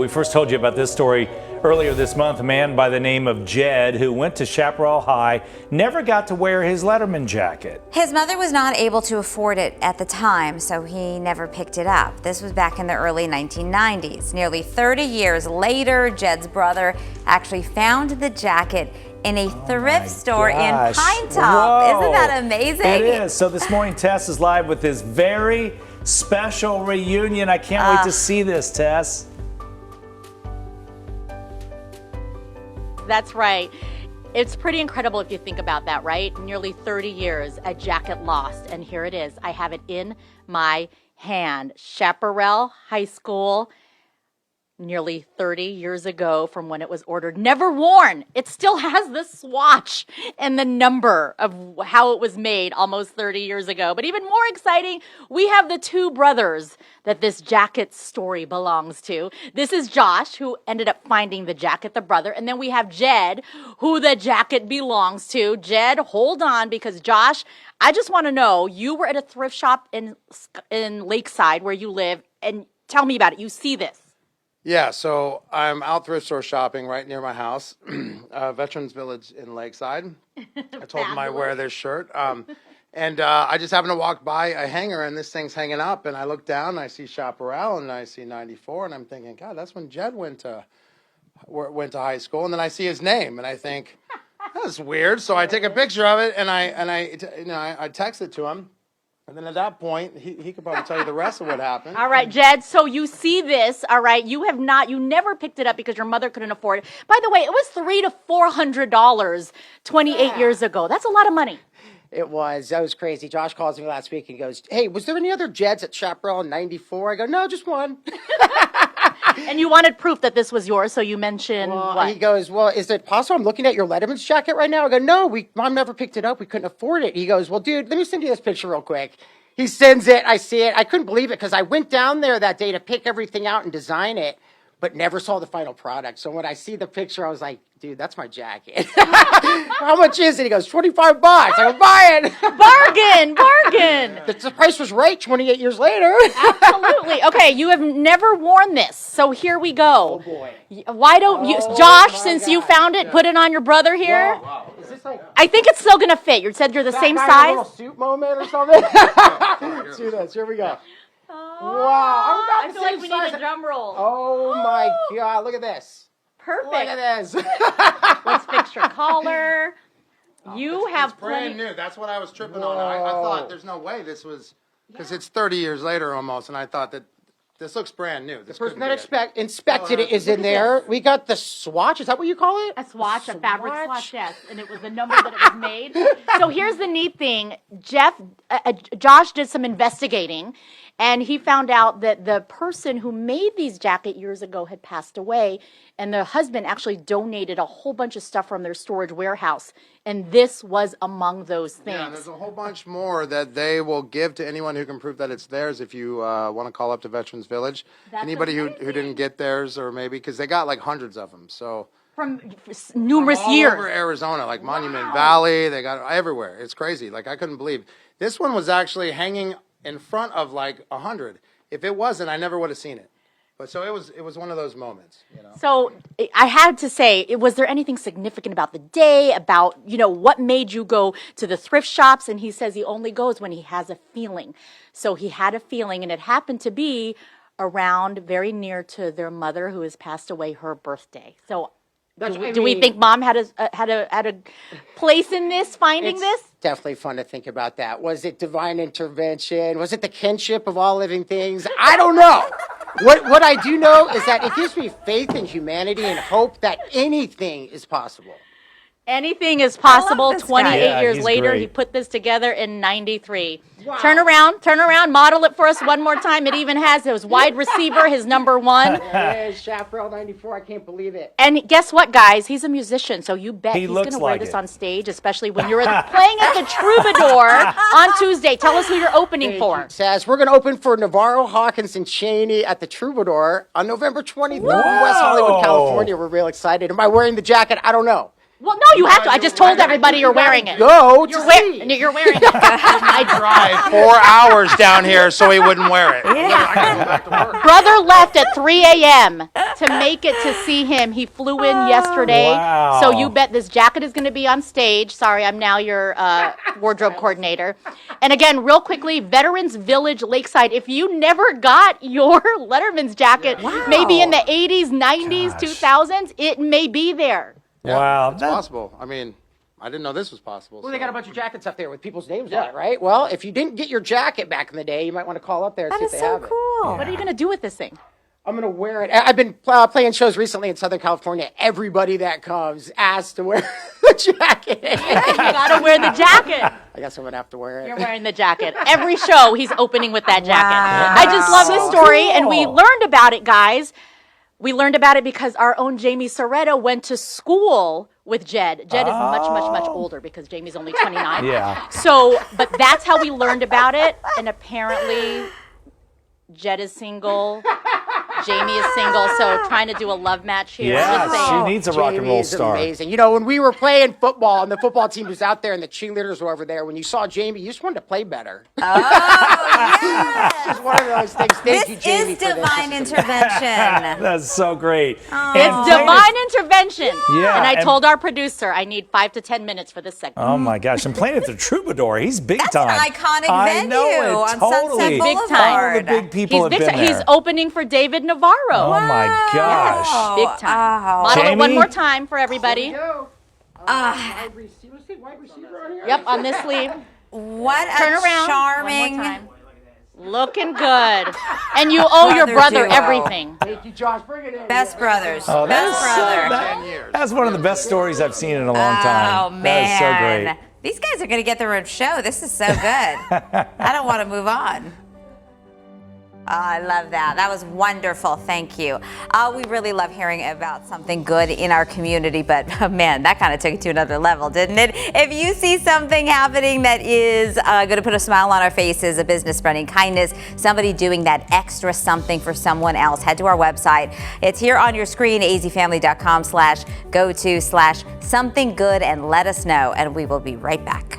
We first told you about this story earlier this month. A man by the name of Jed, who went to Chaparral High, never got to wear his letterman jacket. His mother was not able to afford it at the time, so he never picked it up. This was back in the early 1990s. Nearly 30 years later, Jed's brother actually found the jacket in a thrift store in Pinetop. Isn't that amazing? It is. So this morning, Tess is live with this very special reunion. I can't wait to see this, Tess. That's right. It's pretty incredible if you think about that, right? Nearly 30 years, a jacket lost, and here it is. I have it in my hand. Chaparral High School, nearly 30 years ago from when it was ordered. Never worn. It still has the swatch and the number of how it was made almost 30 years ago. But even more exciting, we have the two brothers that this jacket story belongs to. This is Josh, who ended up finding the jacket, the brother. And then we have Jed, who the jacket belongs to. Jed, hold on, because Josh, I just want to know, you were at a thrift shop in Lakeside where you live, and tell me about it. You see this. Yeah, so I'm out thrift store shopping right near my house, Veterans Village in Lakeside. I told them I wear this shirt. And I just happened to walk by a hanger, and this thing's hanging up. And I look down, and I see Chaparral, and I see 94, and I'm thinking, God, that's when Jed went to high school. And then I see his name, and I think, that's weird. So I take a picture of it, and I text it to him. And then at that point, he could probably tell you the rest of what happened. All right, Jed, so you see this, all right, you never picked it up because your mother couldn't afford it. By the way, it was $300 to $400 28 years ago. That's a lot of money. It was. That was crazy. Josh calls me last week and goes, hey, was there any other Jeds at Chaparral in 94? I go, no, just one. And you wanted proof that this was yours, so you mentioned what? He goes, well, is it possible I'm looking at your Letterman's jacket right now? I go, no, Mom never picked it up. We couldn't afford it. He goes, well, dude, let me send you this picture real quick. He sends it. I see it. I couldn't believe it because I went down there that day to pick everything out and design it, but never saw the final product. So when I see the picture, I was like, dude, that's my jacket. How much is it? He goes, $25. I go, buy it. Bargain. The price was right 28 years later. Absolutely. Okay, you have never worn this, so here we go. Oh, boy. Why don't you, Josh, since you found it, put it on your brother here? Wow. Is this like... I think it's still going to fit. You said you're the same A size. little suit moment or something? Let's do this. Here we go. Oh, Wow. I feel like we need a drum roll. Oh, my God. Look at this. Perfect. Look at this. Let's fix your collar. You have It's brand new. That's what I was tripping on. I thought there's no way this was, because it's 30 years later almost, and I thought that this looks brand new. The person that inspected it is in there. We got the swatch. Is that what you call it? A swatch, a fabric swatch, yes. And it was the number that it was made. So here's the neat thing. Josh did some investigating, and he found out that the person who made these jackets years ago had passed away, and the husband actually donated a whole bunch of stuff from their storage warehouse, and this was among those things. Yeah, there's a whole bunch more that they will give to anyone who can prove that it's theirs if you want to call up to Veterans Village. That's Anybody who didn't get theirs, or maybe, because they got like hundreds of them, so. From numerous all years. over Arizona, like Monument Valley, they got it everywhere. It's crazy. Like, I couldn't believe. This one was actually hanging in front of like 100. If it wasn't, I never would have seen it. But so it was one of those moments, you know. So I had to say, was there anything significant about the day, about, what made you go to the thrift shops? And he says he only goes when he has a feeling. So he had a feeling, and it happened to be around very near to their mother who has passed away, her birthday. So do we think Mom had a place in this, finding this? Definitely fun to think about that. Was it divine intervention? Was it the kinship of all living things? I don't know. What I do know is that it gives me faith in humanity and hope that anything is possible. Anything is possible. this guy. 28 years he's later, great. he put this together in 93. Wow. Turn around, model it for us one more time. It even has his wide receiver, his number one. There it is, Chaparral 94. I can't believe it. And guess what, guys? He's a musician, so you bet He he's looks going to wear like this it. on stage, especially when you're playing at the Troubadour on Tuesday. Tell us who you're opening for. Says we're going to open for Navarro, Hawkins, and Cheney at the Troubadour on November 23rd in West Hollywood, California. We're real excited. Am I wearing the jacket? I don't know. Well, no, you have to. I just told everybody you're wearing it. Go to You're see. wearing it. I Drive 4 hours down here so he wouldn't wear it. I gotta go back to work. Brother left at 3 a.m. to make it to see him. He flew in yesterday. Wow. So you bet this jacket is going to be on stage. Sorry, I'm now your wardrobe coordinator. And again, real quickly, Veterans Village Lakeside. If you never got your Letterman's jacket, maybe in the 80s, 90s, 2000s, it may be there. Wow. It's possible. I mean, I didn't know this was possible. Well, they so. got a bunch of jackets up there with people's names on it, right? Well, if you didn't get your jacket back in the day, you might want to call up there and That see is if they so have it. cool. What are you going to do with this thing? I'm going to wear it. I've been playing shows recently in Southern California. Everybody that comes asks to wear the jacket. You got to wear the jacket. I guess I'm going to have to wear it. You're wearing the jacket. Every show, he's opening with that jacket. Wow. I just love this story, cool. and we learned about it, guys. We learned about it because our own Jamie Soretta went to school with Jed. Jed is much older because Jamie's only 29. Yeah. So, but that's how we learned about it, and apparently Jed is single. Jamie is single, so trying to do a love match here. Yeah, Just saying. she needs a rock and roll Jamie is star. amazing. You know, when we were playing football and the football team was out there and the cheerleaders were over there, when you saw Jamie, you just wanted to play better. It's just one of those things. Thank you, This Jamie, is for this. divine intervention. That's so great. It's divine intervention. Yeah, And I and- told our producer I need 5 to 10 minutes for this segment. Oh my gosh! And playing at the Troubadour, he's big That's time. an iconic I know venue it, on totally. Sunset Big time. Boulevard. All the big people have He's been there. He's opening for David Navarro. Oh my gosh! Oh, Big time. Model it one Jamie? more time for everybody. Wide receiver, let's see, wide receiver on here. Yep, on this sleeve. What Turn a around. charming. One more time. Looking good. And you owe your Brother brother duo. everything. Thank you, Josh. Bring it in. Best brothers. Oh, Best that is brother. 10 years. That's one of the best stories I've seen in a long time. Oh, man. That is so great. These guys are going to get their own show. This is so good. I don't want to move on. Oh, I love that. That was wonderful. Thank you. We really love hearing about something good in our community, but man, that kind of took it to another level, didn't it? If you see something happening that is going to put a smile on our faces, a business spreading kindness, somebody doing that extra something for someone else, head to our website. It's here on your screen, azfamily.com/go-to/something good, and let us know, and we will be right back.